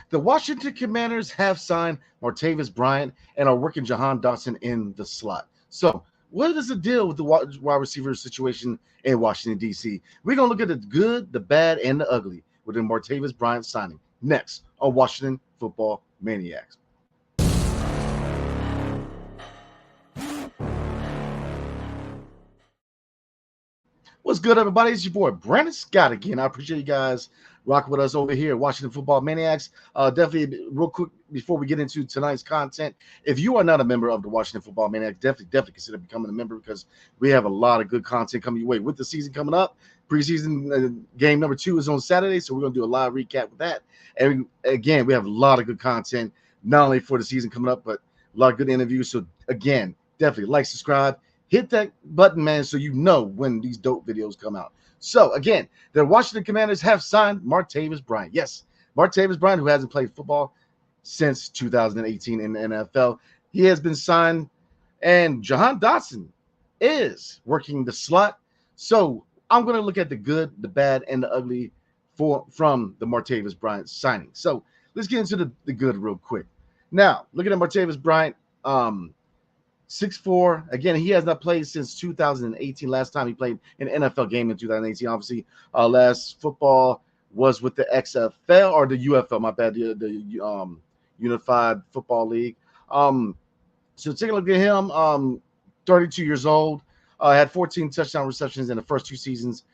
The Washington Commanders have signed Martavis Bryant and are working Jahan Dotson in the slot. So, what is the deal with the wide receiver situation in Washington, D.C.? We're going to look at the good, the bad, and the ugly with the Martavis Bryant signing next on Washington Football Maniacs. What's good, everybody? It's your boy Brandon Scott again. I appreciate you guys rocking with us over here at Washington Football Maniacs. Definitely, real quick before we get into tonight's content, if you are not a member of the Washington Football Maniacs, definitely consider becoming a member because we have a lot of good content coming your way with the season coming up. Preseason game number 2 is on Saturday, so we're going to do a live recap with that. And again, we have a lot of good content, not only for the season coming up, but a lot of good interviews. So again, definitely like, subscribe, hit that button, man, so you know when these dope videos come out. So, again, the Washington Commanders have signed Martavis Bryant. Yes, Martavis Bryant, who hasn't played football since 2018 in the NFL. He has been signed, and Jahan Dotson is working the slot. So, I'm going to look at the good, the bad, and the ugly from the Martavis Bryant signing. So, let's get into the good real quick. Now, looking at Martavis Bryant, 6'4". Again, he has not played since 2018. Last time he played an NFL game in 2018. Obviously, last football was with the XFL or the UFL. My bad, the Unified Football League. So take a look at him. 32 years old. Had 14 touchdown receptions in the first 2 seasons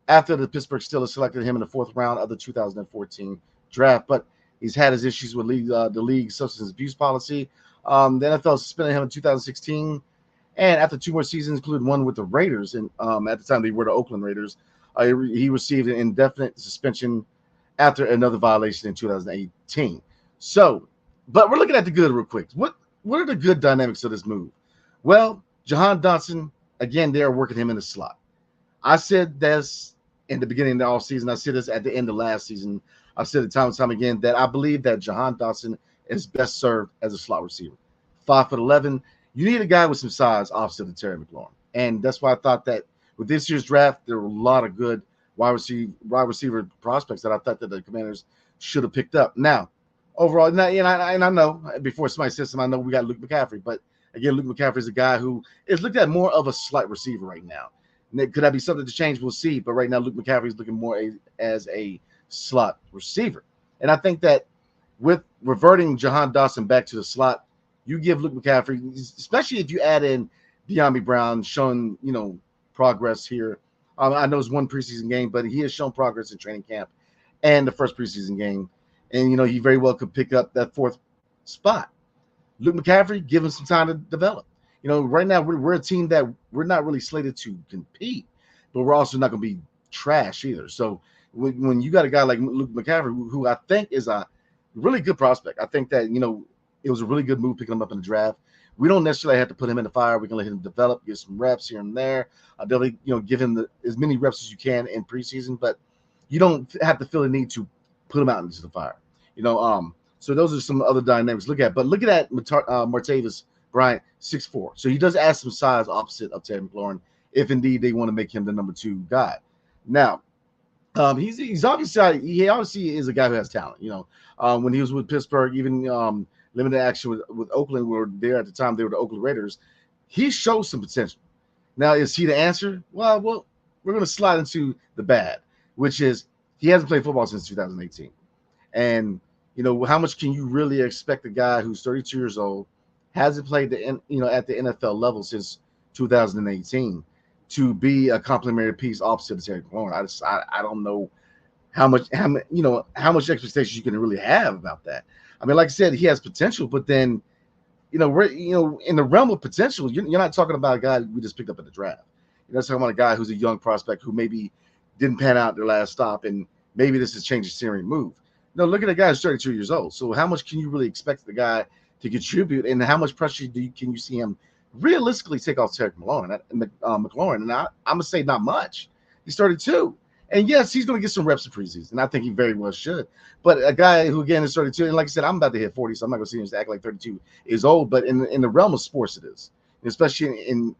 after the Pittsburgh Steelers selected him in the 4th round of the 2014 draft. But he's had his issues with the league's substance abuse policy. The NFL suspended him in 2016, and after 2 more seasons, including one with the Raiders, and at the time they were the Oakland Raiders, he received an indefinite suspension after another violation in 2018. So, but we're looking at the good real quick. What are the good dynamics of this move? Well, Jahan Dotson, again, they are working him in the slot. I said this in the beginning of the offseason. I said this at the end of last season. I've said it time and time again that I believe that Jahan Dotson is best served as a slot receiver. 5'11". You need a guy with some size opposite of Terry McLaurin. And that's why I thought that with this year's draft, there were a lot of good wide receiver prospects that I thought that the Commanders should have picked up. Now, overall, and I know before somebody says something, I know we got Luke McCaffrey. But again, Luke McCaffrey is a guy who is looked at more of a slot receiver right now. Could that be something to change? We'll see. But right now, Luke McCaffrey is looking more as a slot receiver. And I think that with reverting Jahan Dotson back to the slot, you give Luke McCaffrey, especially if you add in De'Ami Brown, showing progress here. I know it's 1 preseason game, but he has shown progress in training camp and the first preseason game, and he very well could pick up that 4th spot. Luke McCaffrey, give him some time to develop. Right now we're a team that we're not really slated to compete, but we're also not going to be trash either. So when you got a guy like Luke McCaffrey, who I think is a really good prospect. I think that, it was a really good move picking him up in the draft. We don't necessarily have to put him in the fire. We can let him develop, get some reps here and there. Definitely, give him as many reps as you can in preseason, but you don't have to feel the need to put him out into the fire. So those are some other dynamics to look at. But look at that Martavis Bryant, 6'4". So he does add some size opposite of Terry McLaurin if indeed they want to make him the number 2 guy. Now, he obviously is a guy who has talent. When he was with Pittsburgh, even limited action with Oakland, were there at the time they were the Oakland Raiders. He shows some potential. Now, is he the answer? Well, we're going to slide into the bad, which is he hasn't played football since 2018. And how much can you really expect a guy who's 32 years old, hasn't played at the NFL level since 2018? To be a complementary piece opposite of Terry McLaurin. I don't know how much expectations you can really have about that. I mean, like I said, he has potential, but then we're in the realm of potential, you're not talking about a guy we just picked up in the draft. You're not talking about a guy who's a young prospect who maybe didn't pan out their last stop, and maybe this is change of scenery move. No, look at a guy who's 32 years old. So how much can you really expect the guy to contribute, and how much pressure can you see him realistically take off Terry McLaurin? And I'm gonna say not much. He's 32, and yes, he's gonna get some reps in preseason, and I think he very well should. But a guy who again is 32, and like I said, I'm about to hit 40, so I'm not gonna see him act like 32 is old. But in the realm of sports, it is, especially in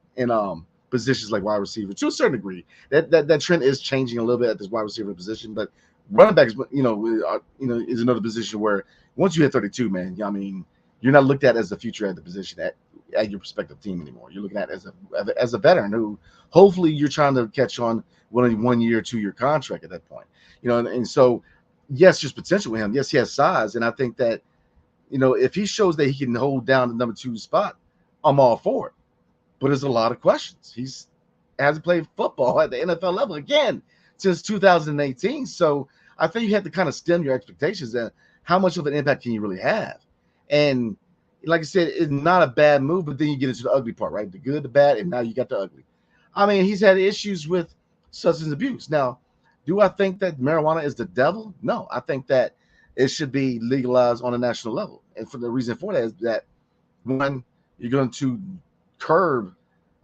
positions like wide receiver to a certain degree. That trend is changing a little bit at this wide receiver position, but running backs, is another position where once you hit 32, man, I mean, you're not looked at as the future at the position at your prospective team anymore. You're looking at as a veteran who hopefully you're trying to catch on with a 1 year, 2 year contract at that point. And so yes, there's potential with him. Yes, he has size, and I think that if he shows that he can hold down the number 2 spot, I'm all for it. But there's a lot of questions. He's hasn't played football at the NFL level again since 2018. So I think you have to kind of stem your expectations and how much of an impact can you really have. And like I said, it's not a bad move, but then you get into the ugly part, right? The good, the bad, and now you got the ugly. I mean, he's had issues with substance abuse. Now, do I think that marijuana is the devil? No, I think that it should be legalized on a national level. And for the reason for that is that one, you're going to curb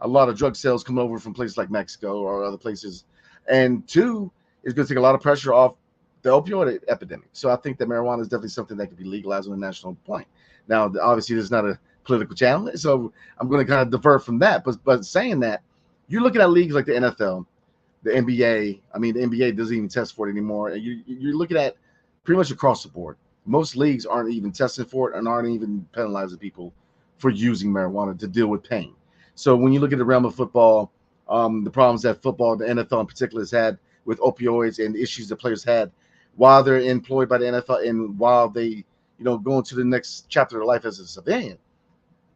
a lot of drug sales coming over from places like Mexico or other places, and two, it's going to take a lot of pressure off the opioid epidemic. So I think that marijuana is definitely something that could be legalized on a national point. Now, obviously, this is not a political channel, so I'm going to kind of divert from that. But saying that, you're looking at leagues like the NFL, the NBA. I mean, the NBA doesn't even test for it anymore. And you're looking at pretty much across the board. Most leagues aren't even testing for it and aren't even penalizing people for using marijuana to deal with pain. So when you look at the realm of football, the problems that football, the NFL in particular, has had with opioids and the issues that players had while they're employed by the NFL and while they, go into the next chapter of their life as a civilian,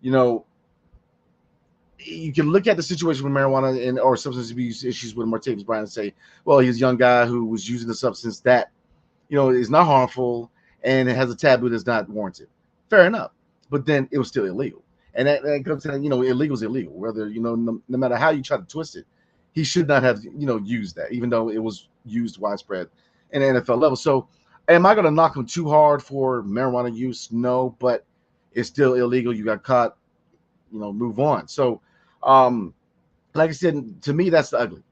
you know, you can look at the situation with marijuana and or substance abuse issues with Martavis Bryant and say, well, he's a young guy who was using a substance that, is not harmful and it has a taboo that's not warranted. Fair enough. But then it was still illegal. And that comes to, illegal is illegal. Whether, no matter how you try to twist it, he should not have, used that, even though it was used widespread in the NFL level. So am I going to knock him too hard for marijuana use? No, but it's still illegal. You got caught, move on. So, like I said, to me, that's the ugly,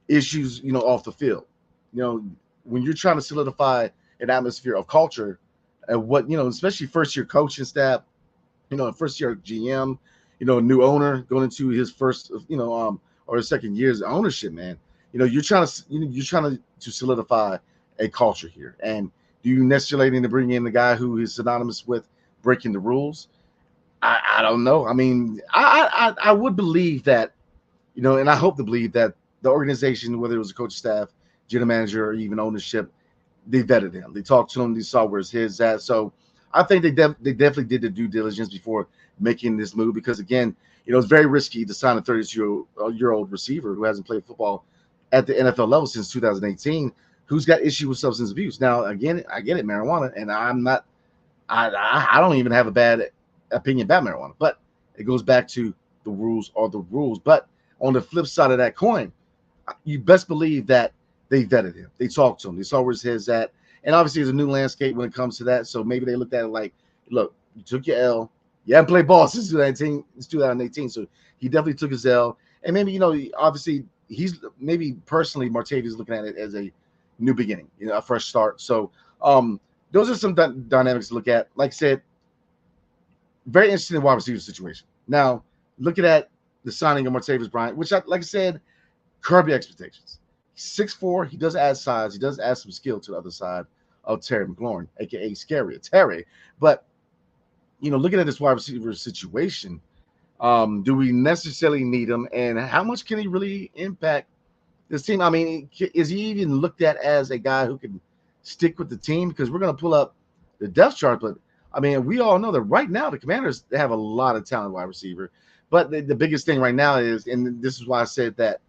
issues, off the field. You know, when you're trying to solidify an atmosphere of culture and what, especially first year coaching staff, first year GM, new owner going into his first, or his second year's ownership, man. You're trying to, you're trying to solidify a culture here. And do you necessarily need to bring in the guy who is synonymous with breaking the rules? I don't know. I mean, I would believe that, and I hope to believe that the organization, whether it was a coach staff, general manager, or even ownership, they vetted him. They talked to him. They saw where's his at. So I think they definitely did the due diligence before making this move because, again, it's very risky to sign a 32-year-old receiver who hasn't played football at the NFL level since 2018, who's got issue with substance abuse. Now, again, I get it, marijuana, and I'm not – I don't even have a bad opinion about marijuana, but it goes back to the rules are the rules. But on the flip side of that coin, you best believe that they vetted him. They talked to him. They saw where his head's at. And obviously, there's a new landscape when it comes to that. So maybe they looked at it like, look, you took your L. You haven't played ball since 2018. So he definitely took his L. And maybe, obviously, he's maybe personally, Martavis is looking at it as a new beginning, a fresh start. So those are some dynamics to look at. Like I said, very interesting in wide receiver situation. Now, looking at the signing of Martavis Bryant, which, like I said, curb your expectations. He's 6'4". He does add size. He does add some skill to the other side of Terry McLaurin, a.k.a. Scary Terry. But, looking at this wide receiver situation, do we necessarily need him? And how much can he really impact this team? I mean, is he even looked at as a guy who can stick with the team? Because we're going to pull up the depth chart. But, I mean, we all know that right now the Commanders have a lot of talent wide receiver. But the biggest thing right now is, and this is why I said that,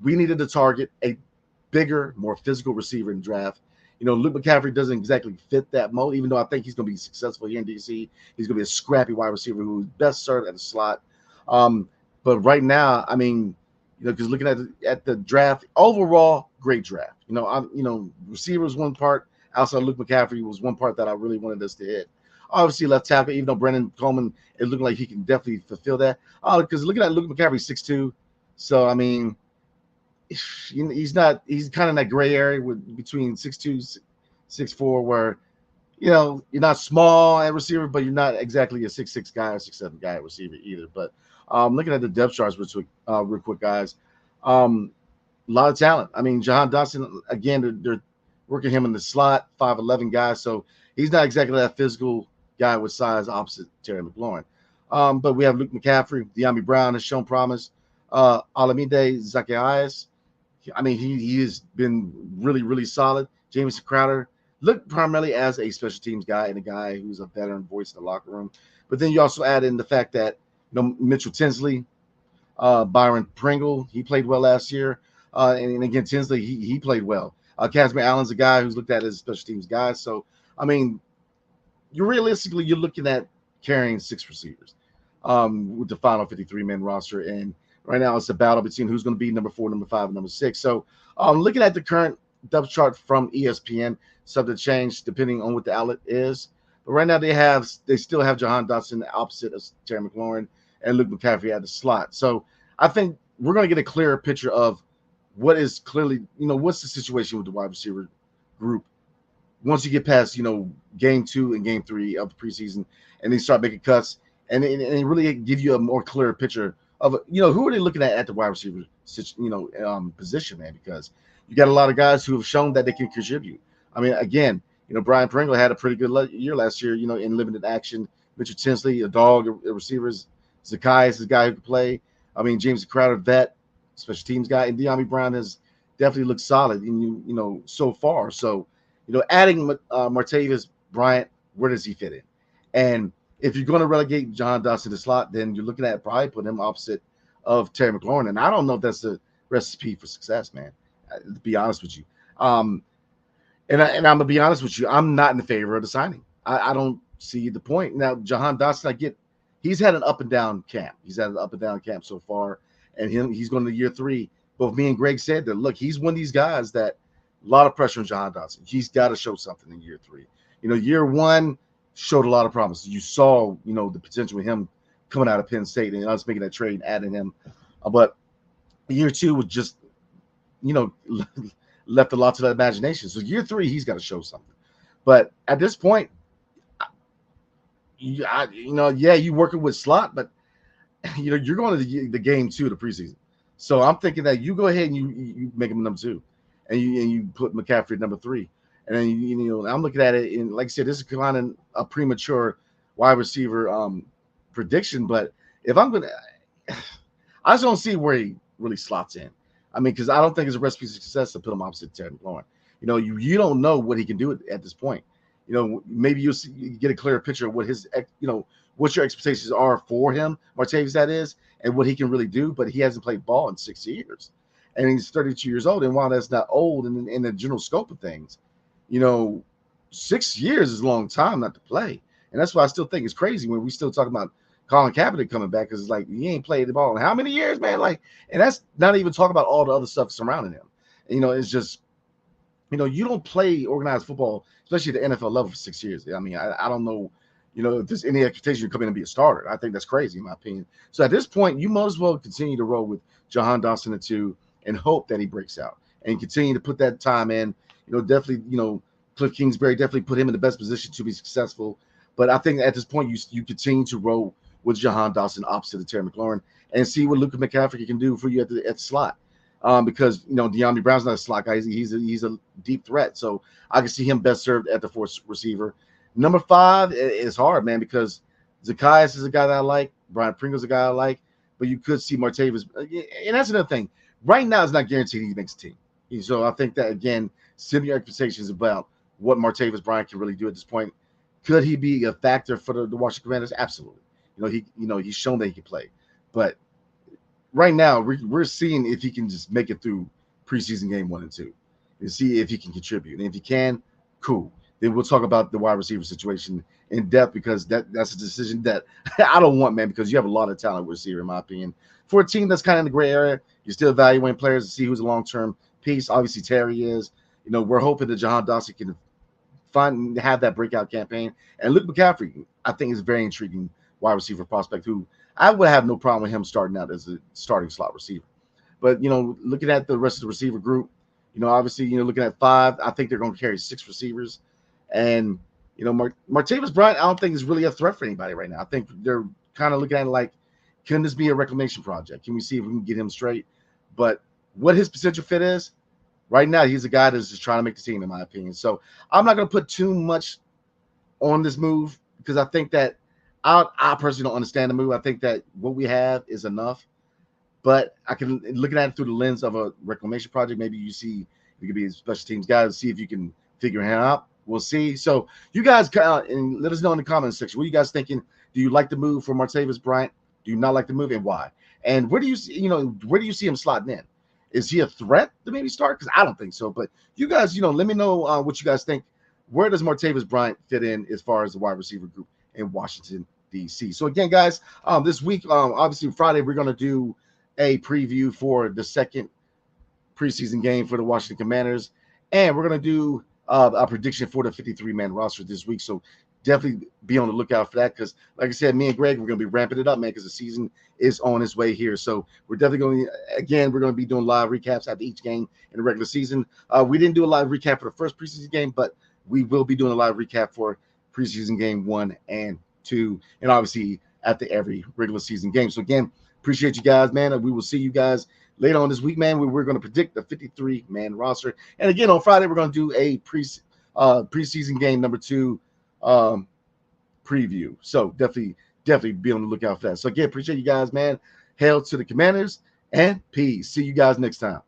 we needed to target a bigger, more physical receiver in the draft. Luke McCaffrey doesn't exactly fit that mold, even though I think he's going to be successful here in DC. He's going to be a scrappy wide receiver who's best served at the slot. But right now, I mean, because looking at the draft, overall, great draft. Receiver was one part. Outside Luke McCaffrey was one part that I really wanted us to hit. Obviously, left tackle, even though Brendan Coleman, it looked like he can definitely fulfill that. Because looking at Luke McCaffrey, 6'2". So, I mean, he's kind of in that gray area between 6'2", 6'4", where you're not small at receiver, but you're not exactly a 6'6" guy or 6'7" guy at receiver either. But looking at the depth charts real quick, guys, a lot of talent. I mean, Jahan Dotson, again, they're working him in the slot, 5'11" guy. So he's not exactly that physical guy with size opposite Terry McLaurin. But we have Luke McCaffrey, De'Ami Brown has shown promise. Olamide Zacchaeus, I mean, he has been really, really solid. Jamison Crowder looked primarily as a special teams guy and a guy who's a veteran voice in the locker room. But then you also add in the fact that Mitchell Tinsley, Byron Pringle, he played well last year. And again, Tinsley, he played well. Casimir Allen's a guy who's looked at as a special teams guy. So, I mean, you're looking at carrying 6 receivers with the final 53-man roster. And right now it's a battle between who's going to be number 4, number 5, and number 6. So looking at the current depth chart from ESPN, subject to change depending on what the outlet is. But right now they still have Jahan Dotson opposite of Terry McLaurin and Luke McCaffrey at the slot. So I think we're going to get a clearer picture of what is clearly, what's the situation with the wide receiver group once you get past, game 2 and game 3 of the preseason, and they start making cuts, and really give you a more clear picture of, who are they looking at the wide receiver, position, man, because you got a lot of guys who have shown that they can contribute. I mean, again, Brian Pringle had a pretty good year last year, in limited action. Mitchell Tinsley, a dog, a receivers. Zacchaeus is a guy who can play. I mean, James Crowder, vet, special teams guy, and De'Ami Brown has definitely looked solid, so far. So, adding Martavis Bryant, where does he fit in? And if you're going to relegate Jahan Dotson to the slot, then you're looking at probably putting him opposite of Terry McLaurin. And I don't know if that's the recipe for success, man, to be honest with you. And I'm going to be honest with you, I'm not in favor of the signing. I don't see the point. Now, Jahan Dotson, he's had an up and down camp. He's had an up and down camp so far. And he's going to year 3. Both me and Greg said that, look, he's one of these guys that a lot of pressure on Jahan Dotson. He's got to show something in year 3. Year 1 showed a lot of promise. You saw, the potential with him coming out of Penn State and us making that trade and adding him. But year 2 was just, left a lot to the imagination. So year 3, he's got to show something. But at this point, you working with slot, but you're going to the game 2 of the preseason. So I'm thinking that you go ahead and you make him number 2, and you put McCaffrey at number 3. And then I'm looking at it, and like I said, this is kind of a premature wide receiver prediction. But if I'm gonna, I just don't see where he really slots in. I mean, because I don't think it's a recipe for success to put him opposite Terry McLaurin. You don't know what he can do at this point. Maybe you get a clearer picture of what his, what your expectations are for him, Martavis that is, and what he can really do. But he hasn't played ball in 6 years, and he's 32 years old. And while that's not old in the general scope of things, 6 years is a long time not to play. And that's why I still think it's crazy when we still talk about Colin Kaepernick coming back, because it's like, he ain't played the ball in how many years, man? And that's not even talking about all the other stuff surrounding him. And, it's just, you don't play organized football, especially at the NFL level, for 6 years. I mean, I don't know, if there's any expectation to come in and be a starter. I think that's crazy, in my opinion. So at this point, you might as well continue to roll with Jahan Dotson at 2 and hope that he breaks out and continue to put that time in. Definitely, Cliff Kingsbury definitely put him in the best position to be successful. But I think at this point, you continue to roll with Jahan Dotson opposite of Terry McLaurin and see what Luka McCaffrey can do for you at the slot. Because De'Ami Brown's not a slot guy; he's a deep threat. So I can see him best served at the 4th receiver. Number 5 is hard, man, because Zacchaeus is a guy that I like. Brian Pringle's a guy I like. But you could see Martavis, and that's another thing. Right now, it's not guaranteed he makes a team. So I think that, again, setting your expectations about what Martavis Bryant can really do at this point. Could he be a factor for the Washington Commanders? Absolutely. He's shown that he can play. But right now, we're seeing if he can just make it through preseason game 1 and 2 and see if he can contribute. And if he can, cool. Then we'll talk about the wide receiver situation in depth, because that's a decision that I don't want, man, because you have a lot of talent with receiver, in my opinion. For a team that's kind of in the gray area, you're still evaluating players to see who's a long-term piece. Obviously, Terry is. We're hoping that Jahan Dotson can have that breakout campaign. And Luke McCaffrey, I think, is a very intriguing wide receiver prospect who I would have no problem with him starting out as a starting slot receiver. But, looking at the rest of the receiver group, obviously, looking at 5, I think they're going to carry 6 receivers. And, Martavis Bryant, I don't think is really a threat for anybody right now. I think they're kind of looking at it like, can this be a reclamation project? Can we see if we can get him straight? But what his potential fit is, right now he's a guy that's just trying to make the team, in my opinion. So I'm not going to put too much on this move because I think that I personally don't understand the move. I think that what we have is enough, but I can looking at it through the lens of a reclamation project. Maybe you could be a special teams guy to see if you can figure him out. We'll see. So you guys and let us know in the comments section. What are you guys thinking? Do you like the move for Martavis Bryant? Do you not like the move, and why? And where do you see where do you see him slotting in? Is he a threat to maybe start? Because I don't think so. But you guys, let me know what you guys think. Where does Martavis Bryant fit in as far as the wide receiver group in Washington D.C.? So again, guys, this week, obviously Friday, we're gonna do a preview for the second preseason game for the Washington Commanders, and we're gonna do a prediction for the 53-man roster this week. So definitely be on the lookout for that because, like I said, me and Greg, we're gonna be ramping it up, man, because the season is on its way here. So we're definitely going to, again, we're going to be doing live recaps after each game in the regular season. We didn't do a live recap for the first preseason game, but we will be doing a live recap for preseason game 1 and 2, and obviously after every regular season game. So again, appreciate you guys, man. And we will see you guys later on this week, man. We're going to predict the 53-man roster. And again, on Friday, we're going to do a preseason game number 2 preview. So definitely be on the lookout for that. So again, appreciate you guys, man. Hail to the Commanders and peace. See you guys next time.